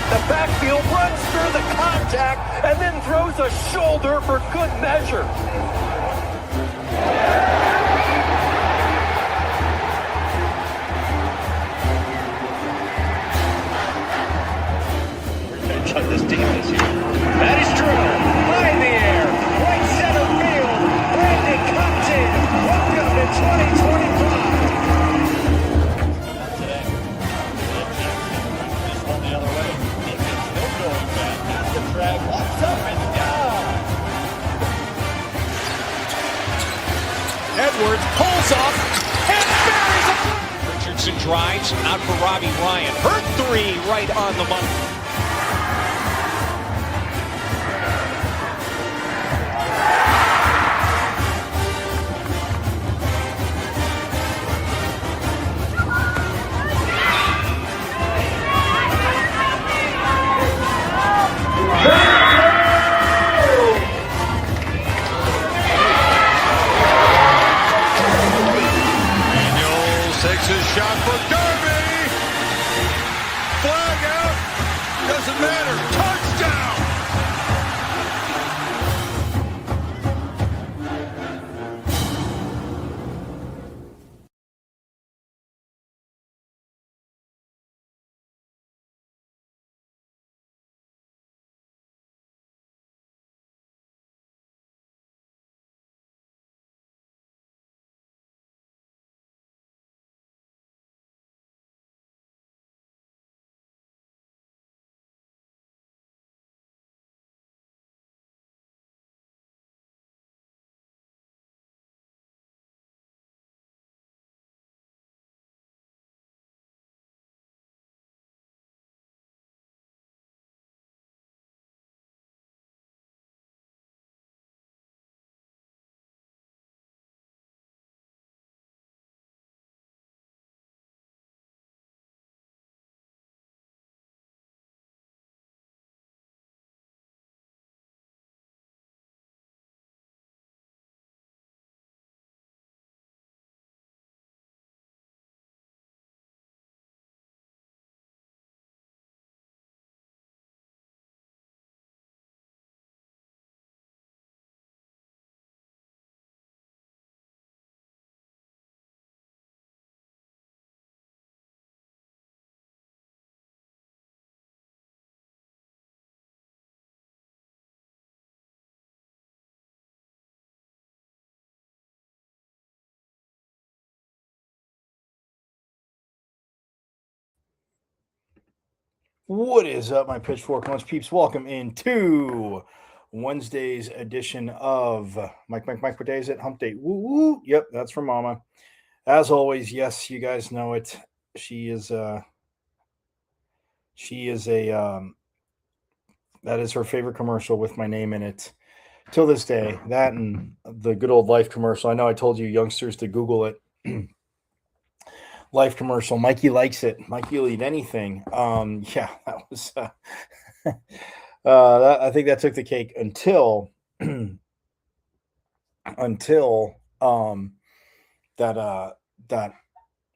The backfield runs through the contact and then throws a shoulder for good measure. Revenge on this team this year. That is true. High in the air. Right center field. Brandon Compton. Welcome to 2025. Today. This one the other way. He gets no going back. That's the drag. Walks up and down. Edwards pulls off and buries it. Richardson drives out for Robbie Ryan. Her three right on the money. Takes his shot for Darby. Flag out. Doesn't matter. Touchdown. What is up, my Pitchfork Lunch peeps? Welcome into Wednesday's edition of Mike. What day is it? Hump Day. Woo woo. Yep, that's from Mama. As always, yes, you guys know it. She is a that is her favorite commercial with my name in it till this day. That and the Good Old Life commercial. I know I told you youngsters to Google it. Life commercial. Mikey likes it. Mikey will eat anything. Yeah, that was. I think that took the cake until that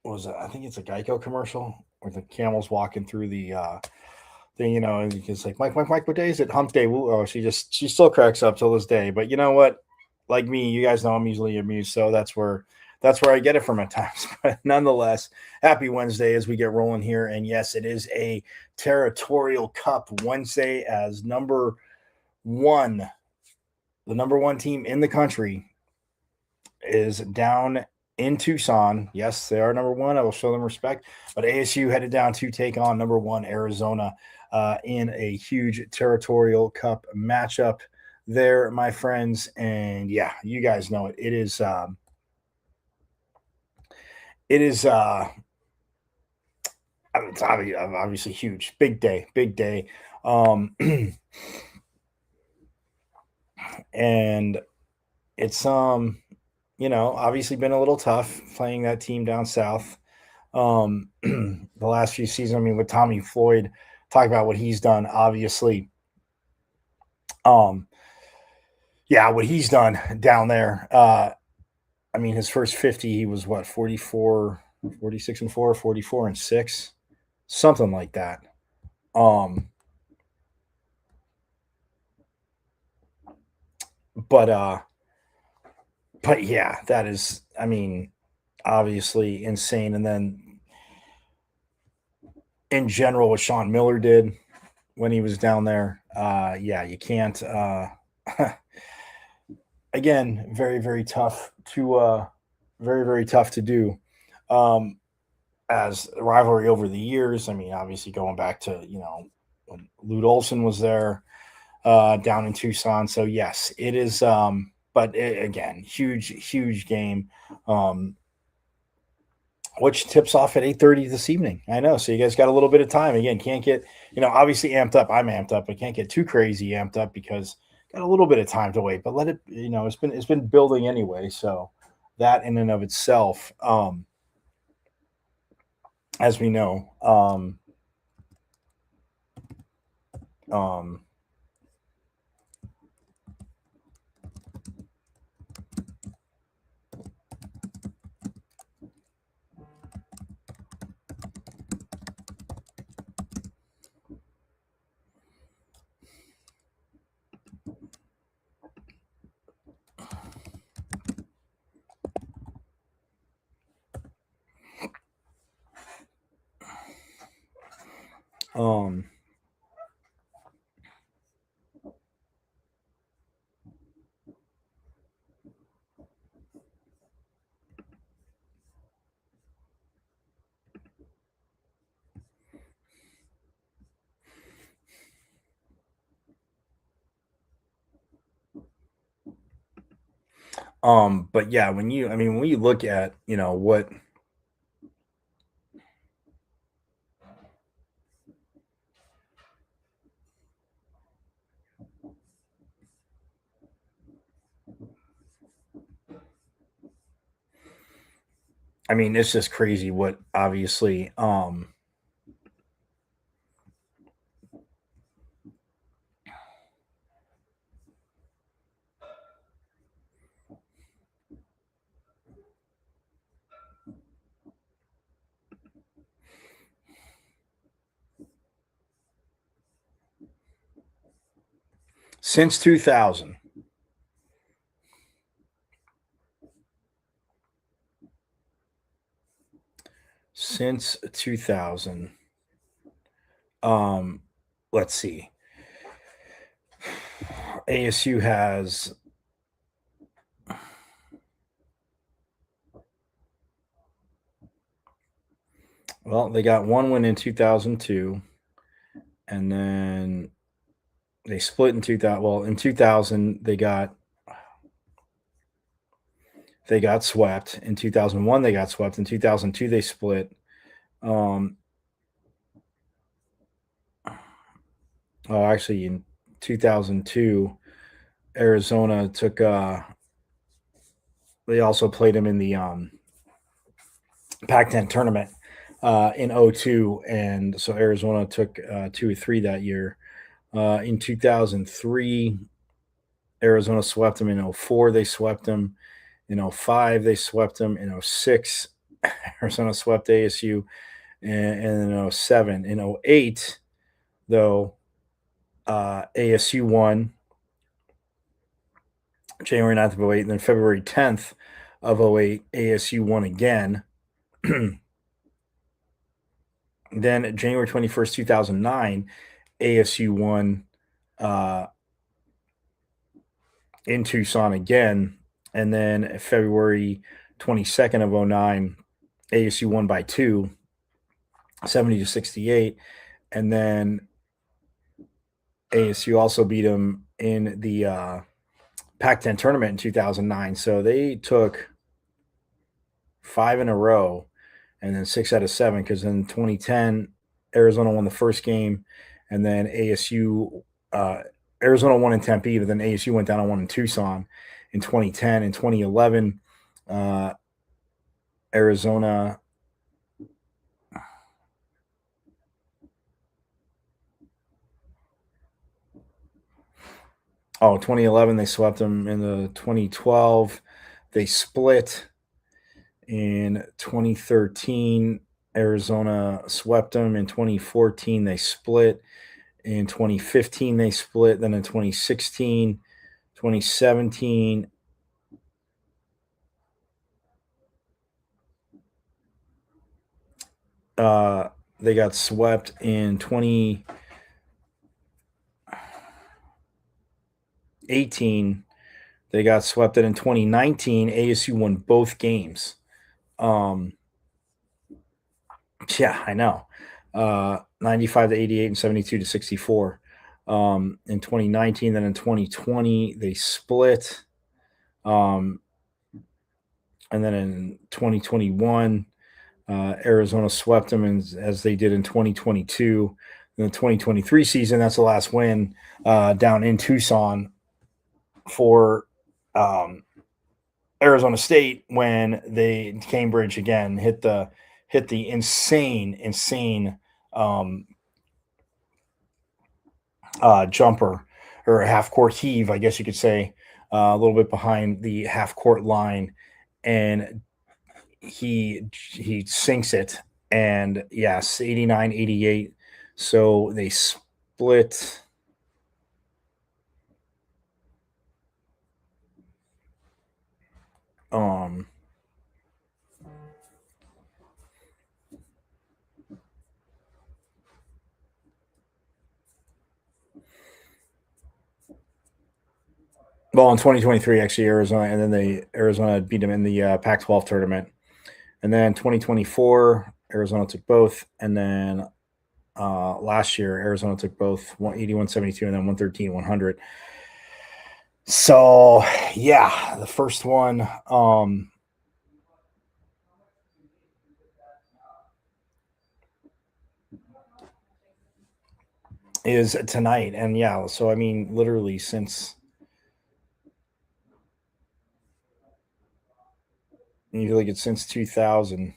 was I think it's a Geico commercial where the camel's walking through the thing, and it's like Mike, what day is it? Hump Day. Oh, she still cracks up till this day. But you know what? Like me, you guys know I'm usually amused, so that's where I get it from at times. But nonetheless, happy Wednesday as we get rolling here. And yes, it is a Territorial Cup Wednesday as the number one team in the country is down in Tucson. Yes, they are number one. I will show them respect. But ASU headed down to take on number one Arizona in a huge Territorial Cup matchup there, my friends. And yeah, you guys know it. It is it's obviously huge. Big day. And it's obviously been a little tough playing that team down south. The last few seasons, I mean, with Tommy Floyd, talk about what he's done, obviously. What he's done down there. I mean, his first 50, he was 44, 46 and 4, 44 and 6, something like that. but yeah, that is, I mean, obviously insane. And then in general, what Sean Miller did when he was down there, yeah, you can't. Again, very very tough to very very tough to do. Um, as a rivalry over the years, I mean, obviously going back to when Lute Olson was there down in Tucson. So yes, it is. But again, huge game. Um, which tips off at 8:30 this evening. I know. So you guys got a little bit of time. Again, can't get, obviously amped up. I'm amped up. I can't get too crazy amped up because got a little bit of time to wait. But let it, it's been building anyway. So that in and of itself, as we know, um, um, but yeah, when you look at, what, I mean, it's just crazy what obviously, since 2000, since 2000, um, let's see. ASU has, well, they got one win in 2002, and then they split in 2000. Well, in 2000 they got swept. In 2001 they got swept. In 2002 they split. Um, oh, actually, in 2002, Arizona took. They also played them in the Pac-10 tournament in 02, and so Arizona took 2 or 3 that year. In 2003, Arizona swept them. In 04, they swept them. In 05, they swept them. In 06, Arizona swept ASU. And in 07. In 08, though, ASU won January 9th of 08. And then February 10th of 08, ASU won again. Then January 21st, 2009, ASU won in Tucson again. And then February 22nd of 09, ASU won by 2, 70-68. And then ASU also beat them in the Pac-10 tournament in 2009. So they took 5 in a row and then 6 out of 7, because in 2010, Arizona won the first game, and then Arizona won in Tempe, but then ASU went down and won in Tucson in 2010. In 2011, Arizona – 2011, they swept them. In the 2012, they split. In 2013, Arizona swept them. In 2014, they split. In 2015, they split. Then in 2016, 2017. They got swept in 2018. They got swept in 2019. ASU won both games. Yeah, I know. 95 to 88 and 72 to 64. In 2019, then in 2020, they split. And then in 2021, Arizona swept them as they did in 2022. In the 2023 season, that's the last win down in Tucson for Arizona State when they Cambridge again hit the insane jumper or half court heave, I guess you could say, a little bit behind the half court line, and he sinks it. And yes, 89-88. So they split. Well, in 2023, actually, Arizona, and then Arizona beat them in the Pac-12 tournament. And then 2024, Arizona took both. And then last year, Arizona took both 181-72 and then 113-100. So, yeah, the first one is tonight. And, yeah, so, I mean, literally since – you feel like it's since 2000.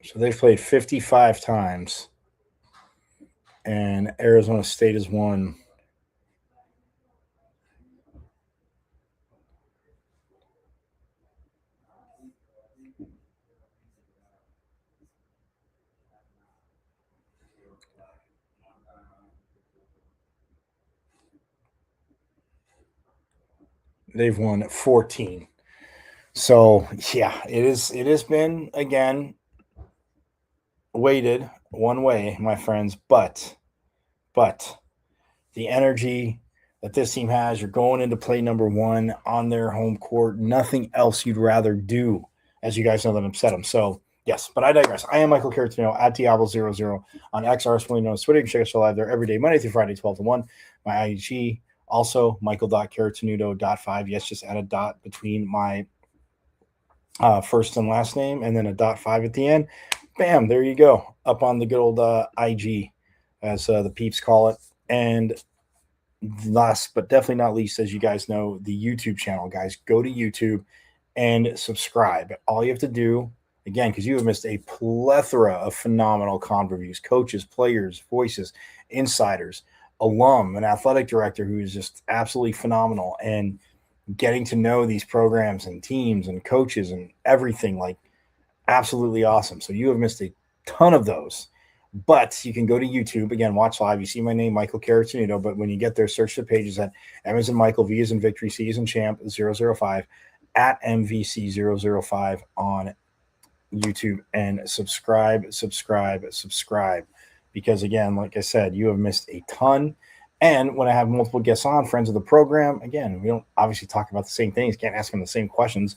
So they've played 55 times, and Arizona State has won. They've won 14. So yeah, it has been again weighted one way, my friends, but the energy that this team has, you're going into play number one on their home court. Nothing else you'd rather do, as you guys know, than upset them. So, yes, but I digress. I am Michael Caratino at Diablo00 on XR, formerly known as Twitter. You can check us live there every day, Monday through Friday, 12 to 1. My IG, also Michael.Caratinudo.5. Yes, just add a dot between my first and last name and then a .5 at the end. Bam, there you go. Up on the good old IG, as the peeps call it. And last but definitely not least, as you guys know, the YouTube channel. Guys, go to YouTube and subscribe. All you have to do, again, because you have missed a plethora of phenomenal con reviews, coaches, players, voices, insiders, alum, an athletic director who is just absolutely phenomenal, and getting to know these programs and teams and coaches and everything, like absolutely awesome. So you have missed a ton of those. But you can go to YouTube, again, watch live. You see my name, Michael Caratino, but when you get there, search the pages at M as in Michael, V as in Victory, C as in Champ 005, at MVC005 on YouTube, and subscribe. Because, again, like I said, you have missed a ton. And when I have multiple guests on, friends of the program, again, we don't obviously talk about the same things, can't ask them the same questions.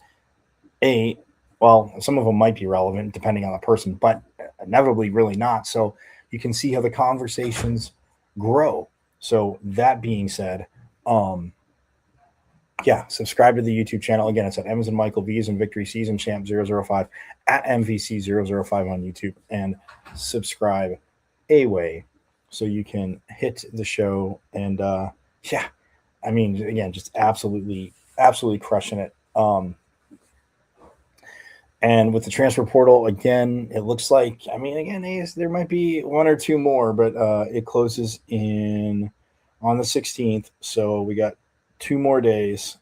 Well, some of them might be relevant depending on the person, but inevitably really not. So you can see how the conversations grow. So that being said, yeah, subscribe to the YouTube channel. Again, it's at Evans and Michael V's and Victory Season Champ 005 at MVC005 on YouTube, and subscribe away so you can hit the show. And yeah, I mean, again, just absolutely crushing it. And with the transfer portal, again, it looks like, I mean, again, there might be one or two more, but it closes on the 16th. So we got 2 more days.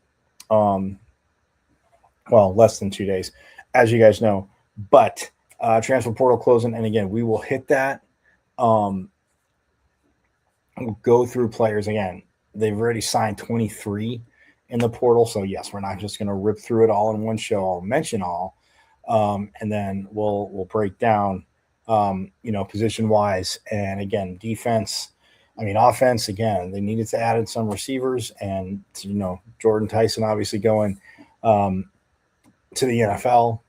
Well, less than 2 days, as you guys know. But transfer portal closing, and again, we will hit that. We'll go through players again. They've already signed 23 in the portal. So, yes, we're not just going to rip through it all in one show. I'll mention all. And then we'll break down, position wise, and again, defense. I mean, offense, again, they needed to add in some receivers, and Jordan Tyson obviously going to the NFL,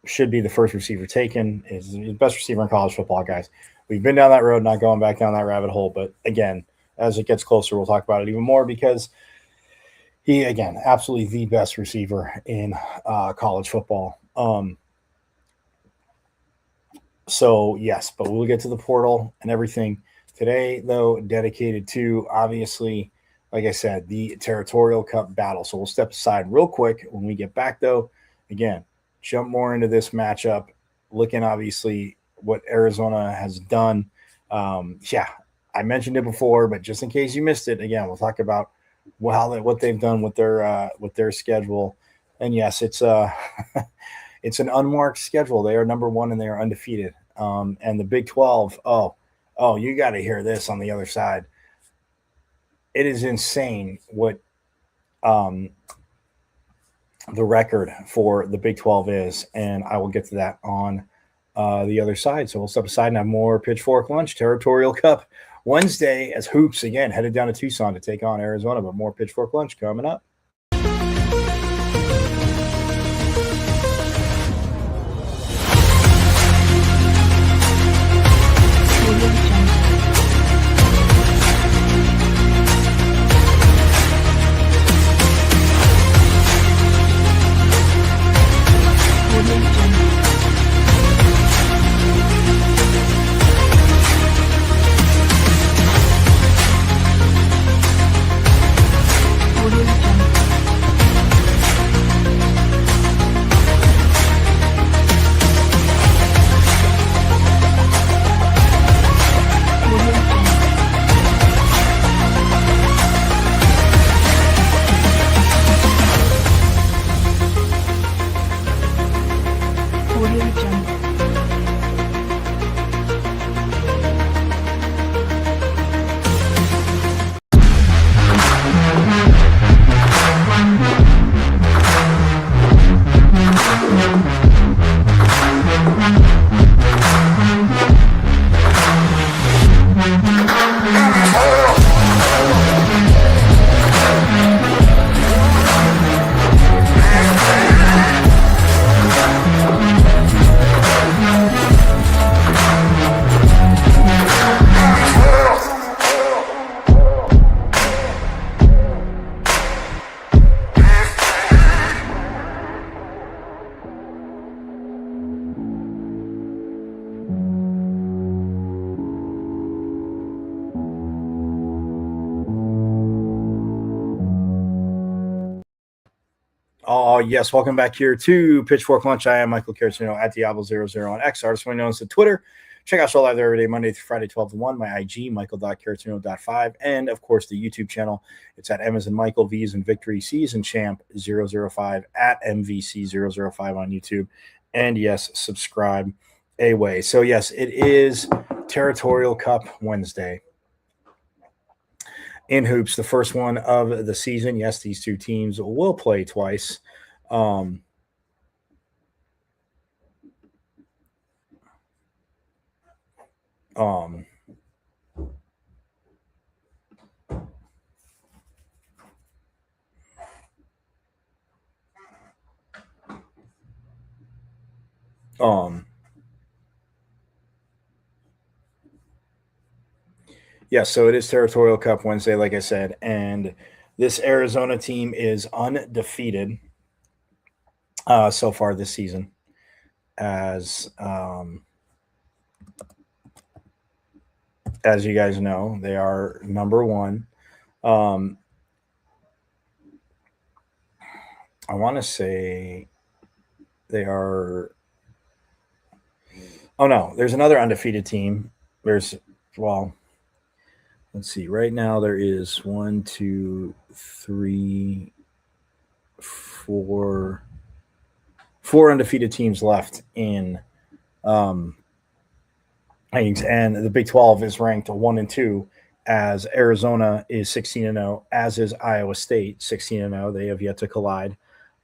should be the first receiver taken. Is the best receiver in college football, guys. We've been down that road, not going back down that rabbit hole. But again, as it gets closer, we'll talk about it even more, because he, again, absolutely the best receiver in college football. So yes, but we'll get to the portal and everything today, though, dedicated to, obviously, like I said, the Territorial Cup battle. So we'll step aside real quick. When we get back, though, again, jump more into this matchup, looking obviously what Arizona has done. Yeah, I mentioned it before, but just in case you missed it, again, we'll talk about what they've done with their schedule. And yes, it's it's an unmarked schedule. They are number 1 and they are undefeated. And the Big 12, oh, you got to hear this on the other side. It is insane what the record for the Big 12 is, and I will get to that on the other side. So we'll step aside and have more Pitchfork Lunch, Territorial Cup Wednesday, as Hoops again headed down to Tucson to take on Arizona, but more Pitchfork Lunch coming up. Oh, yes. Welcome back here to Pitchfork Lunch. I am Michael Caratino at Diablo00 on X, artist known as Twitter. Check out show live there every day, Monday through Friday, 12 to 1. My IG, michael.caratino.5. And, of course, the YouTube channel. It's at Evans and Michael V's and Victory Season Champ 005 at MVC005 on YouTube. And, yes, subscribe away. So, yes, it is Territorial Cup Wednesday in hoops, the first one of the season. Yes, these two teams will play twice. Yeah, so it is Territorial Cup Wednesday, like I said, and This Arizona team is undefeated so far this season. As you guys know, they are number one. I want to say they are. Oh no, there's another undefeated team. Let's see. Right now there is 1, 2, 3, 4 undefeated teams left in and the Big 12 is ranked 1 and 2, as Arizona is 16-0, as is Iowa State 16-0. They have yet to collide.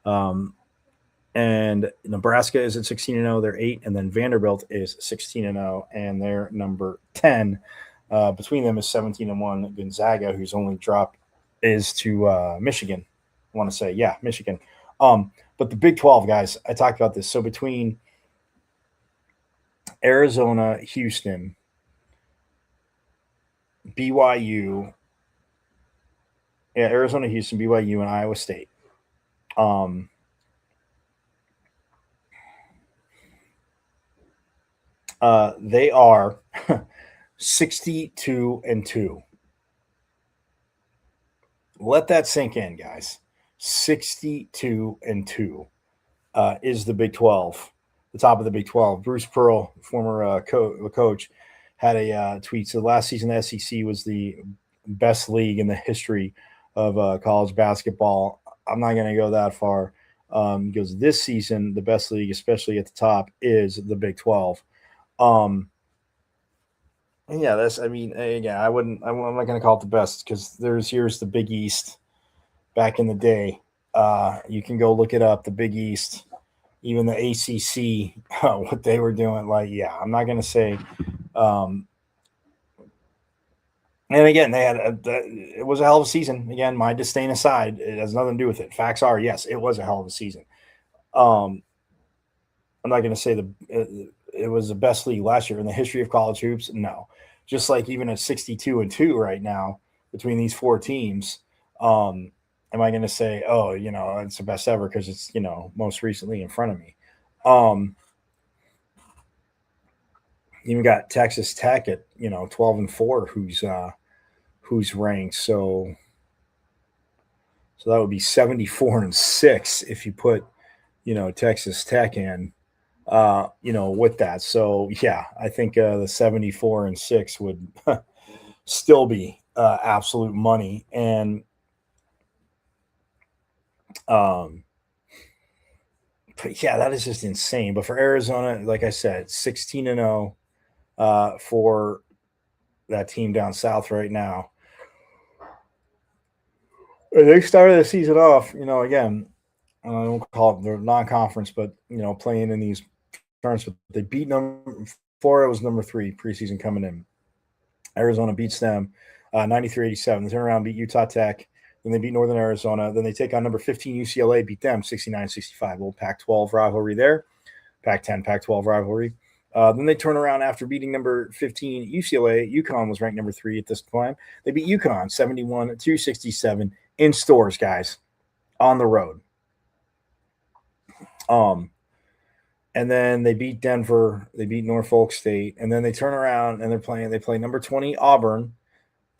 And Nebraska is at 16-0. They're 8, and then Vanderbilt is 16-0, and they're number 10. Between them is 17-1. Gonzaga, whose only drop is to Michigan. I want to say, Michigan. But the Big 12, guys, I talked about this. So between Arizona, Houston, BYU, Arizona, Houston, BYU, and Iowa State. They are 62-2. Let that sink in, guys. 62-2 is the Big 12. The top of the Big 12. Bruce Pearl, former coach, had a tweet. So last season, the SEC was the best league in the history of college basketball. I'm not going to go that far because this season, the best league, especially at the top, is the Big 12. I'm not going to call it the best because here's the Big East back in the day. You can go look it up, the Big East. Even the ACC, what they were doing, I'm not going to say. And again, it was a hell of a season. Again, my disdain aside, it has nothing to do with it. Facts are, yes, it was a hell of a season. I'm not going to say it was the best league last year in the history of college hoops. No, just like even at 62-2 right now between these four teams. Am I going to say, it's the best ever because it's, most recently in front of me? Even got Texas Tech at, 12-4, who's ranked. So that would be 74-6 if you put, Texas Tech in, with that. So, I think the 74-6 would still be absolute money. And, that is just insane. But for Arizona, like I said, 16-0 for that team down south right now. They started the season off, again, I don't call it the non-conference, but playing in these tournaments. They beat Florida was number 3 preseason coming in. Arizona beats them 93-87. They turn around, beat Utah Tech. Then they beat Northern Arizona. Then they take on number 15 UCLA, beat them 69-65. Little Pac-12 rivalry there. Pac-10, Pac-12 rivalry. Then they turn around after beating number 15 UCLA. UConn was ranked number 3 at this time. They beat UConn 71-67 in stores, guys, on the road. And then they beat Denver. They beat Norfolk State. And then they turn around and they play number 20 Auburn,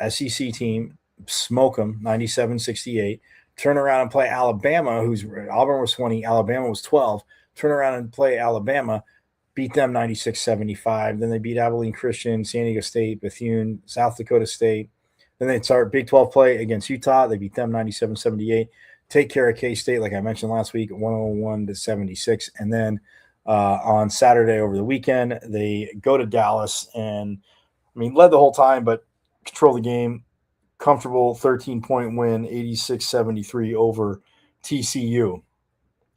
SEC team, smoke them 97-68. Turn around and play Alabama, Auburn was 20, Alabama was 12. Turn around and play Alabama, beat them 96-75. Then they beat Abilene Christian, San Diego State, Bethune, South Dakota State. Then they start Big 12 play against Utah. They beat them 97-78. Take care of K-State, like I mentioned last week, 101-76. And then on Saturday over the weekend, they go to Dallas and, led the whole time, but control the game. Comfortable 13-point win, 86-73 over TCU.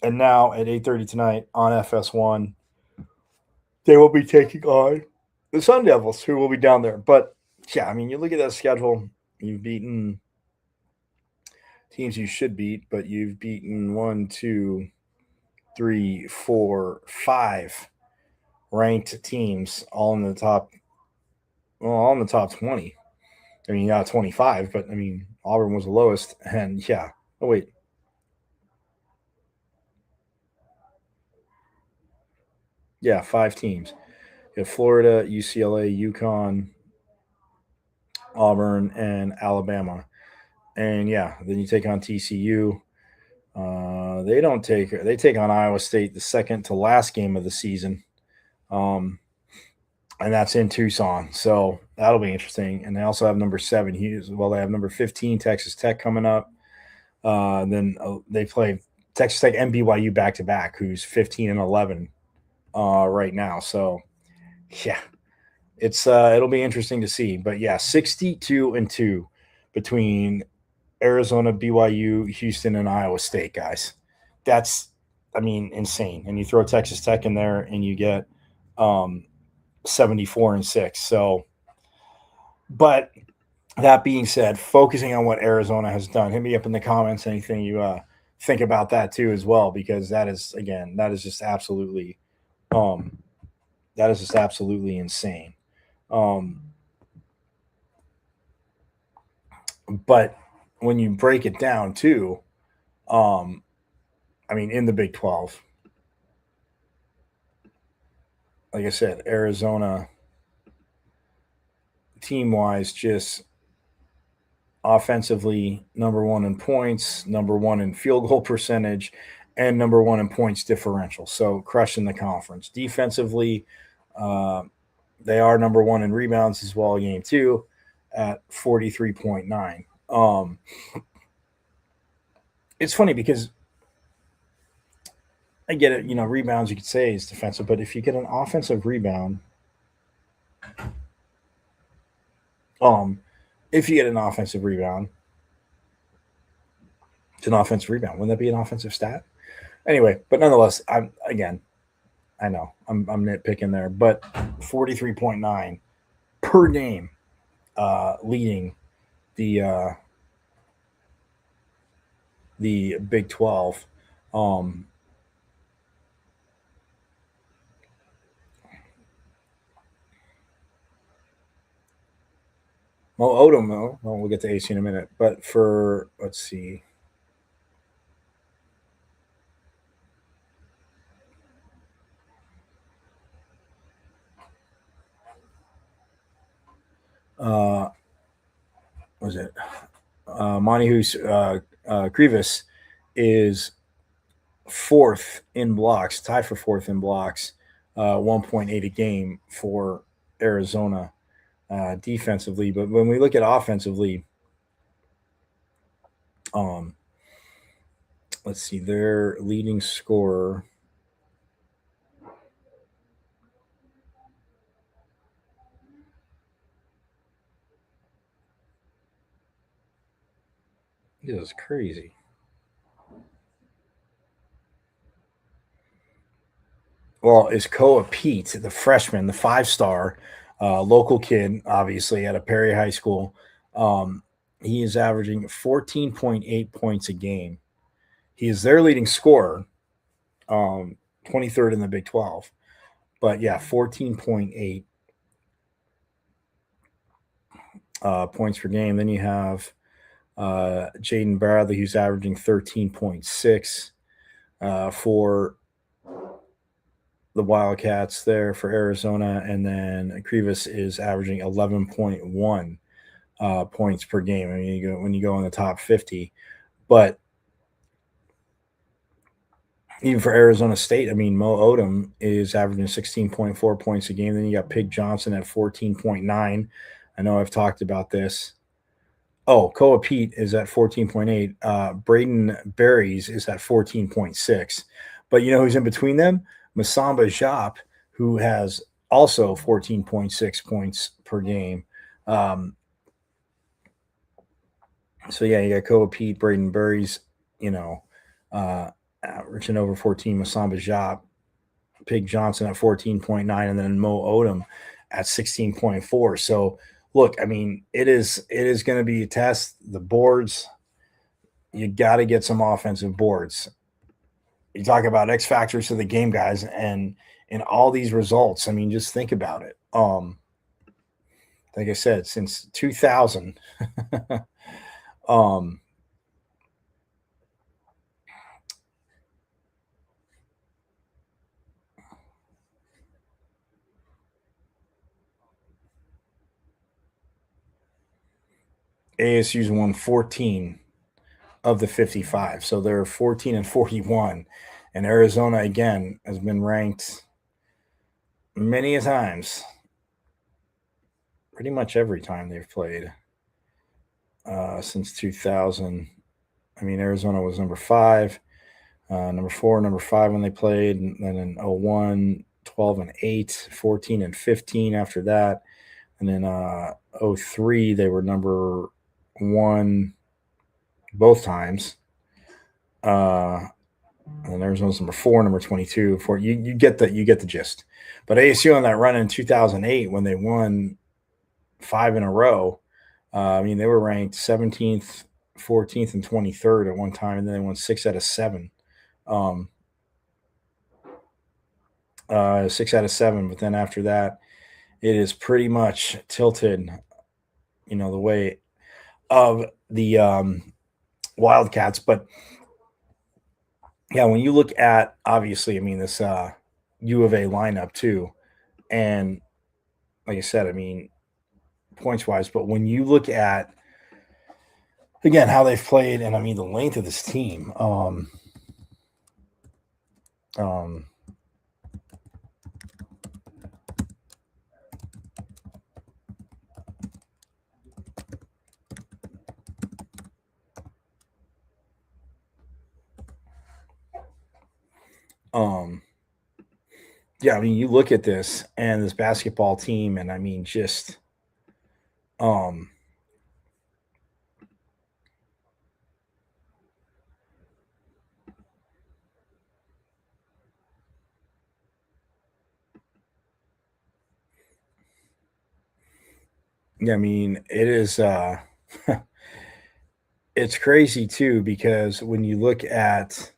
And now at 8:30 tonight on FS1, they will be taking on the Sun Devils, who will be down there. But, you look at that schedule. You've beaten teams you should beat, but you've beaten 1, 2, 3, 4, 5 ranked teams, all in the top 20. Not 25, but Auburn was the lowest. And yeah. Oh, wait. Yeah, 5 teams. You have Florida, UCLA, UConn, Auburn, and Alabama. And yeah, then you take on TCU. They take on Iowa State the second to last game of the season. And that's in Tucson. So that'll be interesting. And they also have number 7 Hughes. Well, they have number 15 Texas Tech coming up. Then they play Texas Tech and BYU back to back, who's 15 and 11 right now. So yeah, it'll be interesting to see. But yeah, 62-2 between Arizona, BYU, Houston, and Iowa State, guys. That's, insane. And you throw Texas Tech in there, and you get 74-6. So, but that being said, focusing on what Arizona has done, hit me up in the comments. Anything you think about that too, as well, because that is just absolutely insane. But when you break it down too, in the Big 12, like I said, Arizona team-wise, just offensively, number 1 in points, number 1 in field goal percentage, and number 1 in points differential. So crushing the conference. Defensively, they are number 1 in rebounds as well, game 2 at 43.9. It's funny because I get it, rebounds you could say is defensive, but if you get an offensive rebound, it's an offensive rebound, wouldn't that be an offensive stat? Anyway, but nonetheless, I know I'm nitpicking there, but 43.9 per game, leading the Big 12. Mo Odom, though. Well, we'll get to AC in a minute. But let's see. Was it Monty Krivas is 4th in blocks, tied for 4th in blocks, 1.8 a game for Arizona defensively. But when we look at offensively, let's see, their leading scorer. This is crazy. Well, is Koa Pete, the freshman, the 5-star, local kid, obviously at a Perry High School. He is averaging 14.8 points a game. He is their leading scorer, 23rd in the Big 12. But yeah, 14.8 points per game. Then you have Jaden Bradley, who's averaging 13.6 for the Wildcats there for Arizona. And then Krivas is averaging 11.1 points per game. When you go in the top 50. But even for Arizona State, Mo Odom is averaging 16.4 points a game. Then you got Pig Johnson at 14.9. I know I've talked about this. Oh, Koa Pete is at 14.8. Braden Berries is at 14.6. But you know who's in between them? Masamba Jop, who has also 14.6 points per game. So, yeah, you got Koa Pete, Braden Berries, averaging over 14, Masamba Jop, Pig Johnson at 14.9, and then Mo Odom at 16.4. So, look, it is going to be a test. The boards, you got to get some offensive boards. You talk about X factors to the game, guys, and in all these results, just think about it. Like I said, since 2000, ASU's won 14 of the 55. So they're 14-41. And Arizona, again, has been ranked many a times, pretty much every time they've played since 2000. I mean, Arizona was number 5, number 4, number 5 when they played, and then in 01, 12-8, 14-15 after that. And then 03, they were number 1 both times. And Arizona's number 4, number 22. You get the gist. But ASU on that run in 2008 when they won 5 in a row, I mean, they were ranked 17th, 14th, and 23rd at one time, and then they won 6 out of 7. 6 out of 7. But then after that, it is pretty much tilted, the way of the Wildcats. But yeah, when you look at, obviously, I mean, this U of A lineup too, and like I said, I mean, points wise, but when you look at, again, how they've played, and I mean the length of this team, yeah, I mean, you look at this and this basketball team, and I mean, just, yeah, I mean, it is, it's crazy too, because when you look at,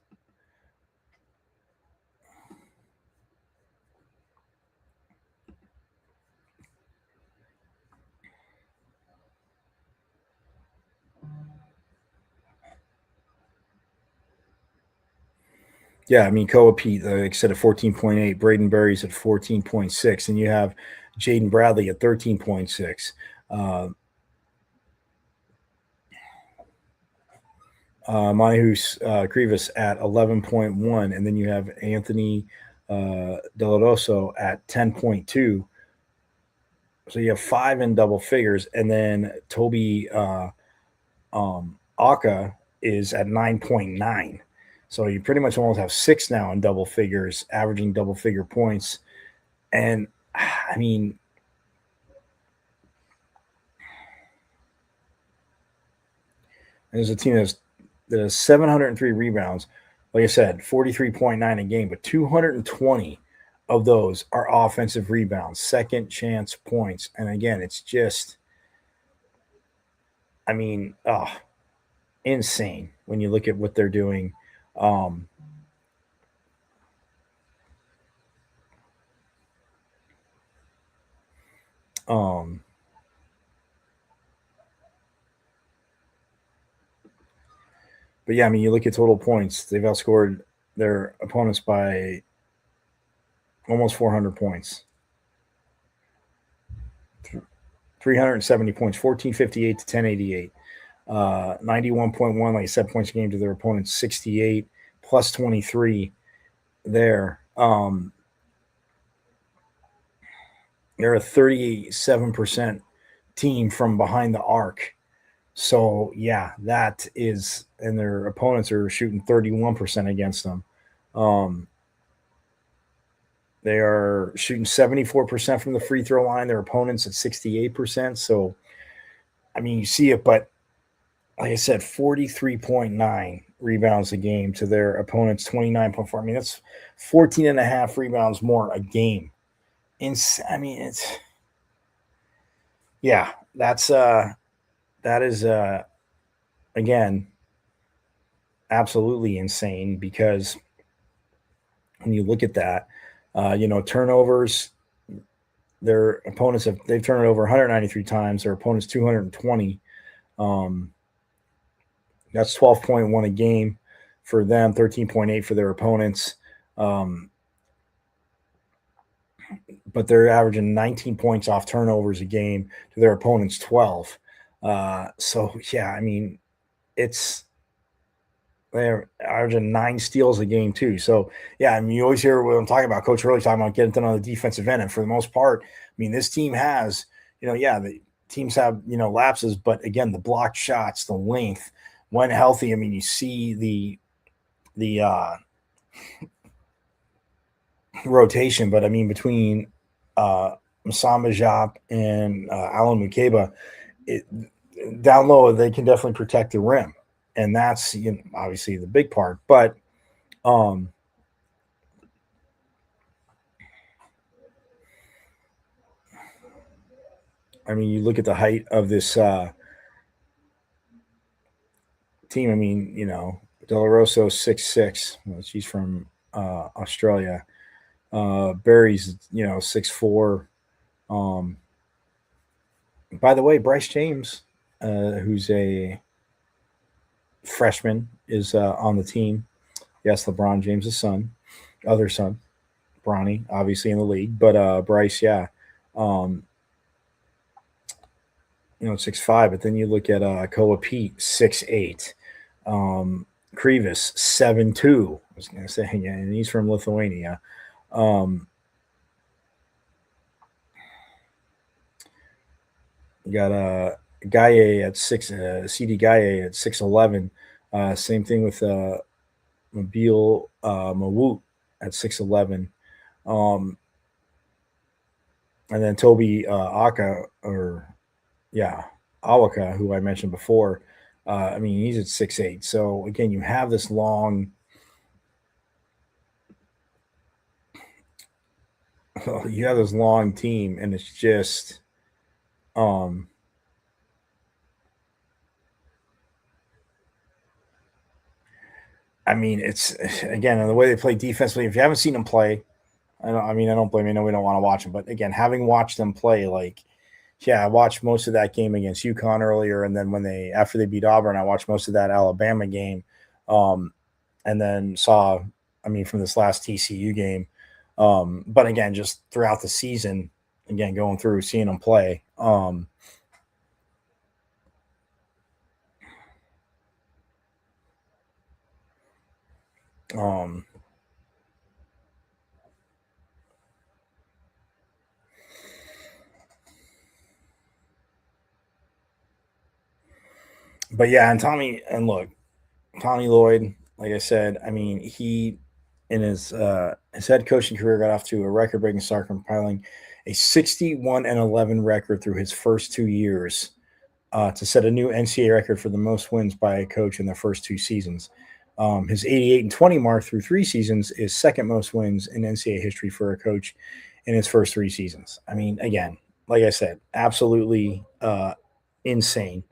yeah, I mean, Koa Pete, like I said, at 14.8, Braden Berry's at 14.6, and you have Jaden Bradley at 13.6. Manihus Krivas at 11.1, and then you have Anthony Delaroso at 10.2. So you have 5 in double figures, and then Toby Aka is at 9.9. So you pretty much almost have 6 now in double figures, averaging double figure points. And I mean, there's a team that has 703 rebounds. Like I said, 43.9 a game, but 220 of those are offensive rebounds, second chance points. And again, it's just, I mean, insane when you look at what they're doing. But yeah, I mean, you look at total points, they've outscored their opponents by almost 400 points. 370 points, 1458 to 1088. 91.1, like I said, points a game to their opponents, 68 plus 23 there. They're a 37% team from behind the arc. So, yeah, that is, and their opponents are shooting 31% against them. They are shooting 74% from the free throw line, their opponents at 68%. So, I mean, you see it, but like I said, 43.9 rebounds a game to their opponents, 29.4. I mean, that's 14 and a half rebounds more a game. I mean, it's, yeah, that is, again, absolutely insane, because when you look at that, turnovers, their opponents they've turned it over 193 times, their opponents 220. That's 12.1 a game for them, 13.8 for their opponents. But they're averaging 19 points off turnovers a game to their opponents' 12. So, yeah, I mean, they're averaging 9 steals a game too. So, yeah, I mean, you always hear what I'm talking about. Coach Hurley talking about getting done on the defensive end. And for the most part, I mean, this team has, the teams have, lapses. But, again, the blocked shots, the length, when healthy, I mean, you see the rotation. But, I mean, between Masamba Diop and Alan Mukeba, down low, they can definitely protect the rim. And that's obviously the big part. But I mean, you look at the height of this team. I mean, De La Rosa 6'6". Well, she's from Australia. Barry's 6'4". By the way, Bryce James, who's a freshman, is on the team. Yes, LeBron James' other son, Bronny, obviously in the league, but Bryce, yeah, 6'5". But then you look at Koa Pete, 6'8". Krivas, 7'2". I was going to say, yeah, and he's from Lithuania. You got Gaye at CD Gaye at 6'11". Same thing with Mobile Mawoot at 6'11". And then Toby Awaka, who I mentioned before. I mean, he's at 6'8". So again, you have this long. You have this long team, and it's just. I mean, it's again the way they play defensively. If you haven't seen them play, I don't blame you. I know we don't want to watch them, but again, having watched them play, I watched most of that game against UConn earlier, and then after they beat Auburn, I watched most of that Alabama game, and then saw, from this last TCU game, but again, just throughout the season, again going through seeing them play. But yeah, and Tommy Lloyd, like I said, I mean, he in his head coaching career got off to a record-breaking start, compiling a 61-11 record through his first 2 years to set a new NCAA record for the most wins by a coach in their first 2 seasons. His 88-20 mark through 3 seasons is second most wins in NCAA history for a coach in his first 3 seasons. I mean, again, like I said, absolutely insane.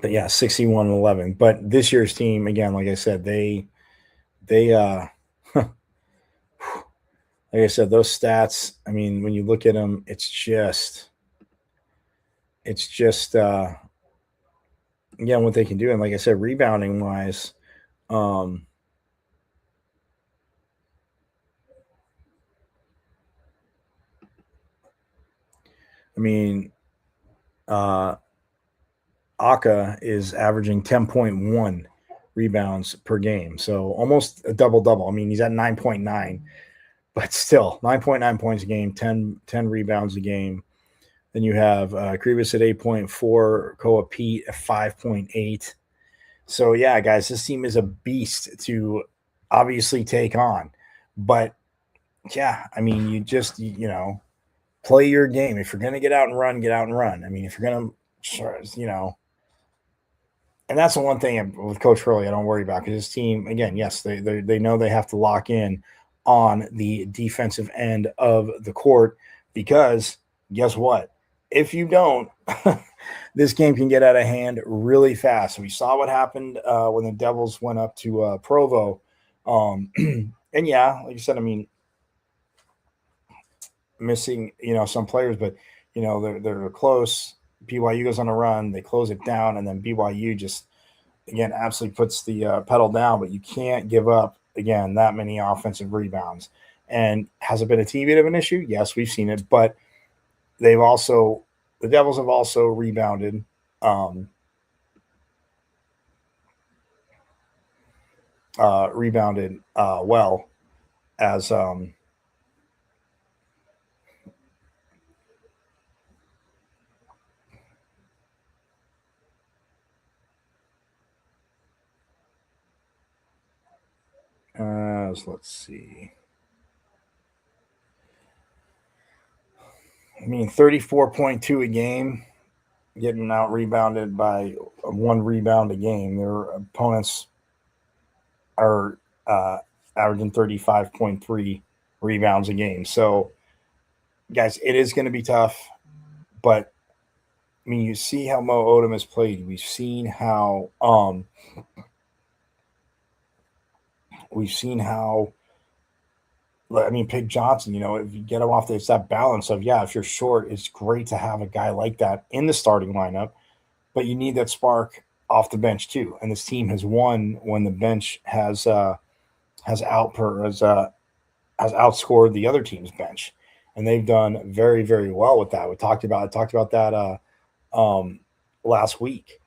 But yeah, 61-11. But this year's team, again, like I said, they like I said, those stats, I mean, when you look at them, it's just again, what they can do. And like I said, rebounding wise, Aka is averaging 10.1 rebounds per game. So almost a double-double. I mean, he's at 9.9, but still 9.9 points a game, 10 rebounds a game. Then you have Krivas at 8.4, Koa Pete at 5.8. So, yeah, guys, this team is a beast to obviously take on. But, yeah, I mean, you just, play your game. If you're going to get out and run, get out and run. I mean, if you're going to, and that's the one thing with Coach Hurley I don't worry about, because his team, again, yes, they know they have to lock in on the defensive end of the court, because guess what? If you don't, this game can get out of hand really fast. We saw what happened when the Devils went up to Provo. And yeah, like you said, I mean, missing, some players, but they're close. BYU goes on a run, they close it down, and then BYU just again absolutely puts the pedal down. But you can't give up again that many offensive rebounds. And has it been a teeny bit of an issue? Yes, we've seen it, but the Devils have also rebounded. Rebounded well as let's see. I mean, 34.2 a game, getting out rebounded by one rebound a game. Their opponents are averaging 35.3 rebounds a game. So, guys, it is going to be tough. But, I mean, you see how Mo Odom has played. We've seen how Pig Johnson, if you get him off, it's that balance of, if you're short, it's great to have a guy like that in the starting lineup, but you need that spark off the bench too. And this team has won when the bench has outscored the other team's bench, and they've done very, very well with that. I talked about that last week.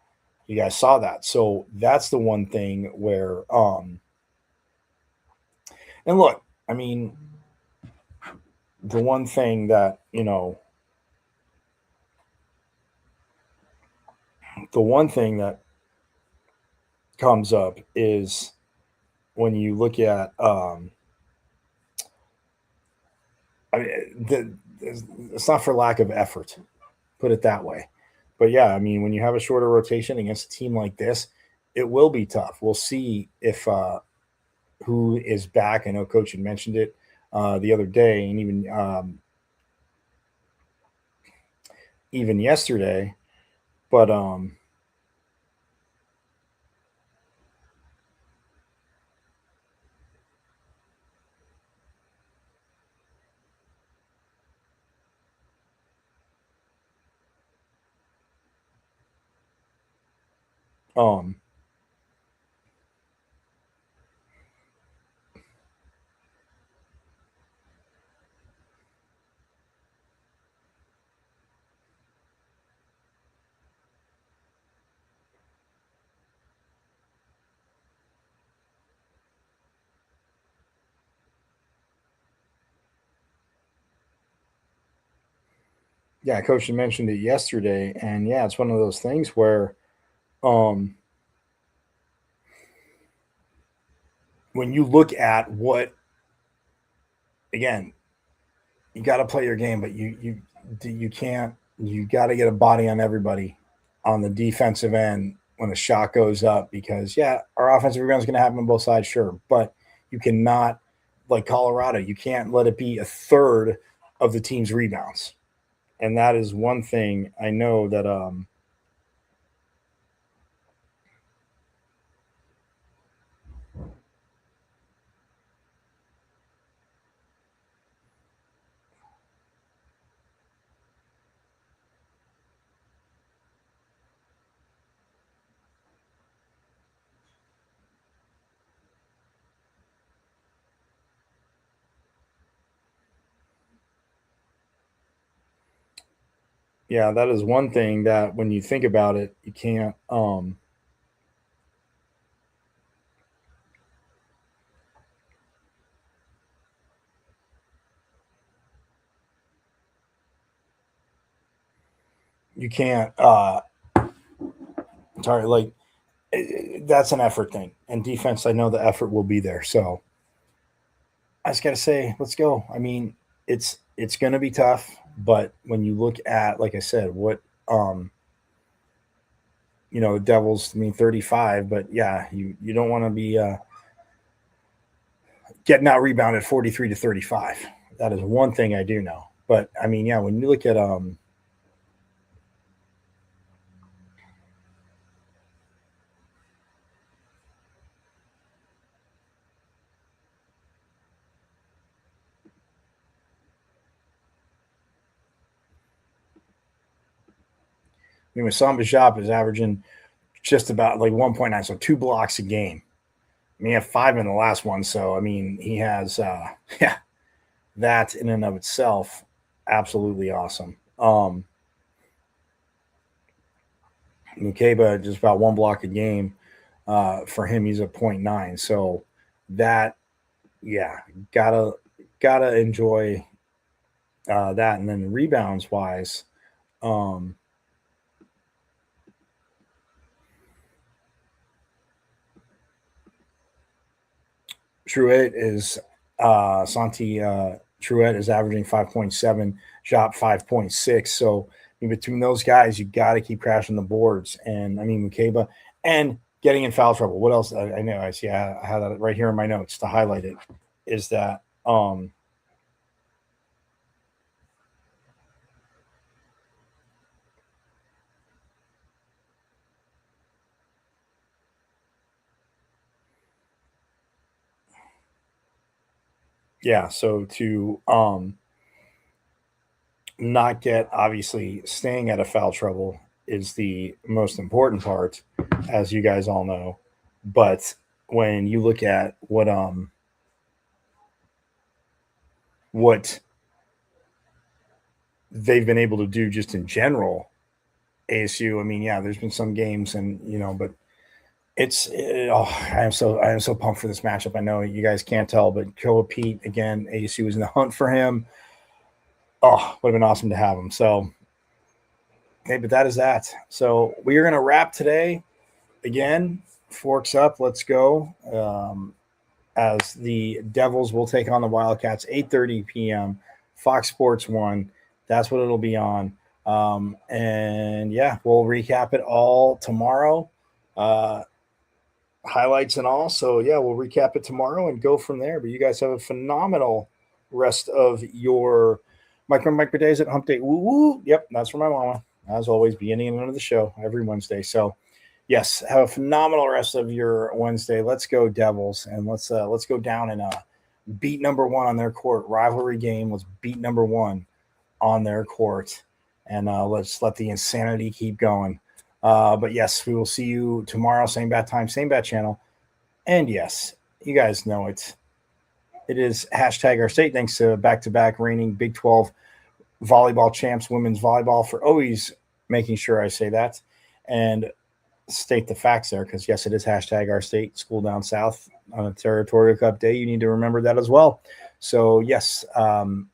You guys saw that. So that's the one thing where and look, I mean, the one thing that, comes up is when you look at, it's not for lack of effort, put it that way. But yeah, I mean, when you have a shorter rotation against a team like this, it will be tough. We'll see if who is back. I know Coach had mentioned it the other day, and even yesterday. But yeah, Coach had mentioned it yesterday, and yeah, it's one of those things where when you look at what, again, you got to play your game, but you can't. You got to get a body on everybody on the defensive end when a shot goes up, because our offensive rebound is going to happen on both sides, sure, but you cannot, like Colorado, you can't let it be a third of the team's rebounds, and that is one thing I know that that is one thing that when you think about it, you can't you can't sorry, like that's an effort thing, and defense, I know the effort will be there. So I just got to say, let's go. I mean, it's going to be tough, but when you look at, like I said, what the Devils, I mean, 35, but you don't want to be getting out rebounded 43-35. That is one thing I do know. But I mean, when you look at mean, Wissam Bishop is averaging just about like 1.9, so 2 blocks a game. I mean, he had 5 in the last one, so I mean, he has yeah, that in and of itself, absolutely awesome. Mukeba just about 1 block a game. For him, he's at 0.9. So that, yeah, gotta enjoy that. And then rebounds wise, Truett is Santi Truett is averaging 5.7, Jop 5.6. So between those guys, you got to keep crashing the boards. And I mean, Mukeba and getting in foul trouble. What else? I know. I see. I have that right here in my notes to highlight it. Is that yeah. So to not get, obviously staying out of foul trouble is the most important part, as you guys all know. But when you look at what they've been able to do just in general, ASU, I mean, yeah, there's been some games and but I am so pumped for this matchup. I know you guys can't tell, but Joe Pete again, ASU was in the hunt for him. Oh, would have been awesome to have him. So, okay, but that is that. So we are going to wrap today. Again, forks up. Let's go. As the Devils will take on the Wildcats, 8:30 p.m. Fox Sports 1. That's what it'll be on. And yeah, we'll recap it all tomorrow. Highlights and all. So yeah, we'll recap it tomorrow and go from there. But you guys have a phenomenal rest of your micro days at Hump Day. Woo woo. Yep, that's for my mama. As always, beginning and end of the show every Wednesday. So yes, have a phenomenal rest of your Wednesday. Let's go Devils, and let's go down and beat number 1 on their court. Rivalry game. Let's beat number 1 on their court, and let's let the insanity keep going. But yes, we will see you tomorrow, same bat time, same bat channel. And yes, you guys know it. It is hashtag our state. Thanks to back-to-back reigning Big 12 volleyball champs, women's volleyball, for always making sure I say that and state the facts there. Because yes, it is hashtag our state. School down south on a Territorial Cup day. You need to remember that as well. So yes, it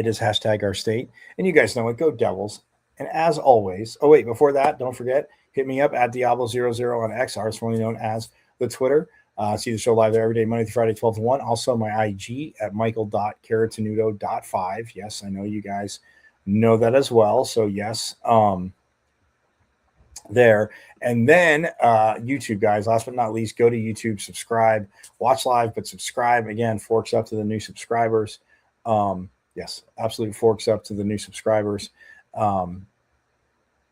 is hashtag our state. And you guys know it. Go Devils. And as always, oh wait, before that, don't forget, hit me up at Diablo00 on X, ours formerly known as the Twitter. See the show live there every day, Monday through Friday, 12 to 1. Also, my IG at michael.caratanudo.5. Yes, I know you guys know that as well. So, yes, there. And then YouTube, guys, last but not least, go to YouTube, subscribe, watch live, but subscribe. Again, forks up to the new subscribers. Yes, absolute forks up to the new subscribers.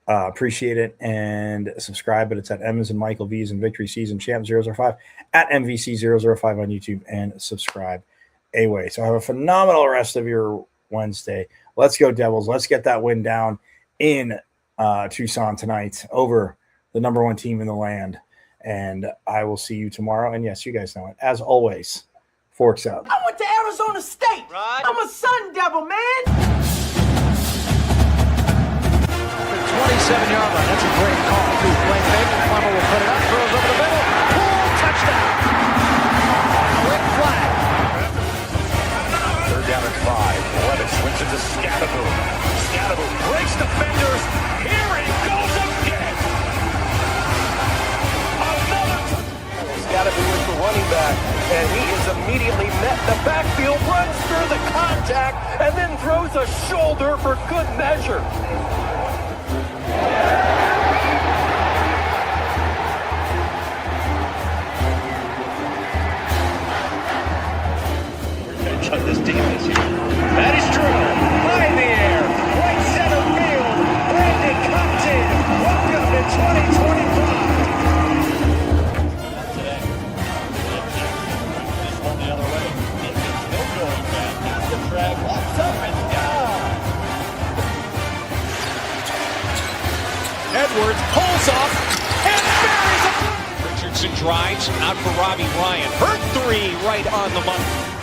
Appreciate it, and subscribe, but it's at M's and Michael V's and Victory Season Champ 005 at MVC005 on YouTube, and subscribe away. So have a phenomenal rest of your Wednesday. Let's go Devils. Let's get that win down in Tucson tonight over the number 1 team in the land. And I will see you tomorrow. And yes, you guys know it. As always, forks up. I went to Arizona State. Right. I'm a Sun Devil, man. 27-yard line. That's a great call. Play fake. Plummer will put it up. Throws over the middle. Poole, touchdown. Quick flag. 3rd down and 5. Levitt switches to Scatterboom. Scatterboom breaks defenders. Here he goes again. Scatterboom is the running back, and he is immediately met in the backfield, runs through the contact, and then throws a shoulder for good measure. This team this year. That is true. High in the air. Right center field. Brandon Compton. Welcome to 2025. This one the other way. Still going back. That's the drag. Walks up and down. Edwards pulls off and buries it. Richardson drives out for Robbie Ryan. Her three right on the money.